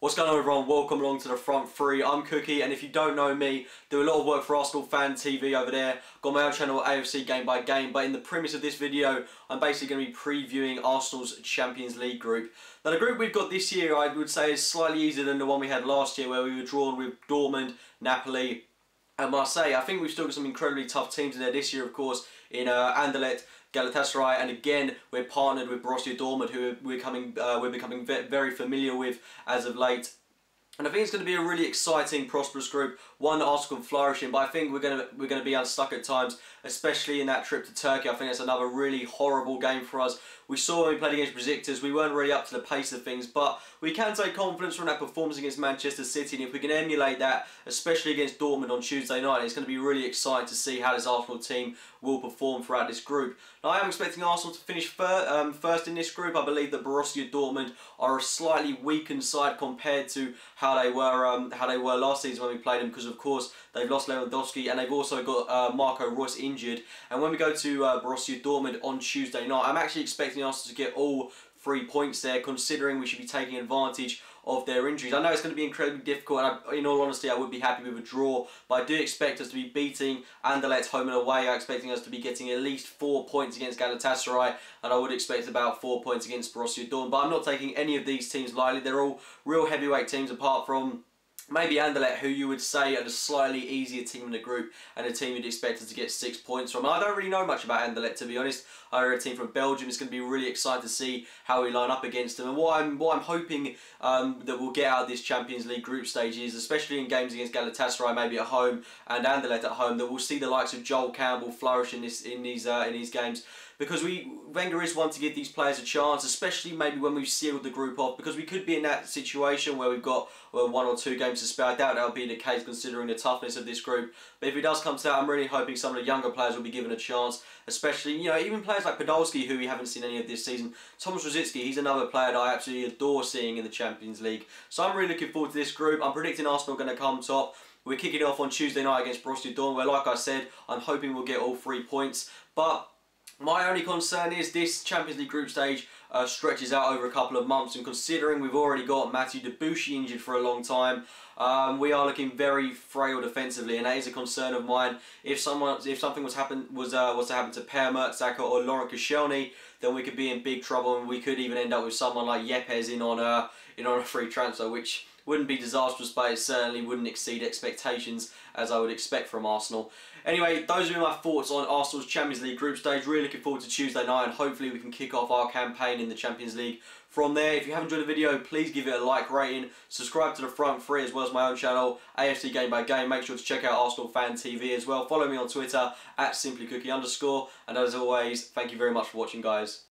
What's going on, everyone? Welcome along to the front three. I'm Cookie, and if you don't know me, do a lot of work for Arsenal Fan TV over there. Got my own channel, AFC Game by Game, but in the premise of this video, I'm basically going to be previewing Arsenal's Champions League group. Now, the group we've got this year, I would say, is slightly easier than the one we had last year, where we were drawn with Dortmund, Napoli, and Marseille. I think we've still got some incredibly tough teams in there this year, of course, in Anderlecht, Galatasaray, and again we're partnered with Borussia Dortmund, who we're becoming very familiar with as of late. And I think it's going to be a really exciting, prosperous group, one that Arsenal can flourish in. But I think we're going to be unstuck at times, especially in that trip to Turkey. I think it's another really horrible game for us. We saw when we played against Besiktas, we weren't really up to the pace of things, but we can take confidence from that performance against Manchester City. And if we can emulate that, especially against Dortmund on Tuesday night, it's going to be really exciting to see how this Arsenal team will perform throughout this group. Now, I am expecting Arsenal to finish first in this group. I believe that Borussia Dortmund are a slightly weakened side compared to how they were last season when we played them, because of course they've lost Lewandowski and they've also got Marco Reus injured. And when we go to Borussia Dortmund on Tuesday night, I'm actually expecting Arsenal to get all 3 points there, considering we should be taking advantage of their injuries. I know it's going to be incredibly difficult, and in all honesty I would be happy with a draw, but I do expect us to be beating Anderlecht home and away. I'm expecting us to be getting at least 4 points against Galatasaray, and I would expect about 4 points against Borussia Dortmund. But I'm not taking any of these teams lightly. They're all real heavyweight teams, apart from maybe Anderlecht, who you would say are the slightly easier team in the group and a team you'd expect us to get 6 points from. I don't really know much about Anderlecht, to be honest. They're a team from Belgium. It's going to be really exciting to see how we line up against them. And what I'm hoping that we'll get out of this Champions League group stage is, especially in games against Galatasaray, maybe at home, and Anderlecht at home, that we'll see the likes of Joel Campbell flourish in these games. Because Wenger is one to give these players a chance, especially maybe when we've sealed the group off, because we could be in that situation where we've got 1 or 2 games to spare. I doubt that'll be the case considering the toughness of this group. But if it does come to that, I'm really hoping some of the younger players will be given a chance, especially, you know, even players like Podolski, who we haven't seen any of this season. Thomas Rosicky, he's another player that I absolutely adore seeing in the Champions League. So I'm really looking forward to this group. I'm predicting Arsenal are going to come top. We're kicking it off on Tuesday night against Borussia Dortmund, where, like I said, I'm hoping we'll get all 3 points. But my only concern is this Champions League group stage stretches out over a couple of months, and considering we've already got Mathieu Debuchy injured for a long time, we are looking very frail defensively, and that is a concern of mine. If something was to happen to Per Mertesacker or Laurent Koscielny, then we could be in big trouble, and we could even end up with someone like Yepes in on a free transfer, which wouldn't be disastrous, but it certainly wouldn't exceed expectations, as I would expect from Arsenal. Anyway, those are my thoughts on Arsenal's Champions League group stage. Really looking forward to Tuesday night, and hopefully we can kick off our campaign in the Champions League from there. If you have enjoyed the video, please give it a like rating, subscribe to the Front Three as well as my own channel, AFC Game by Game. Make sure to check out Arsenal Fan TV as well. Follow me on Twitter @simplycookie_, and as always, thank you very much for watching, guys.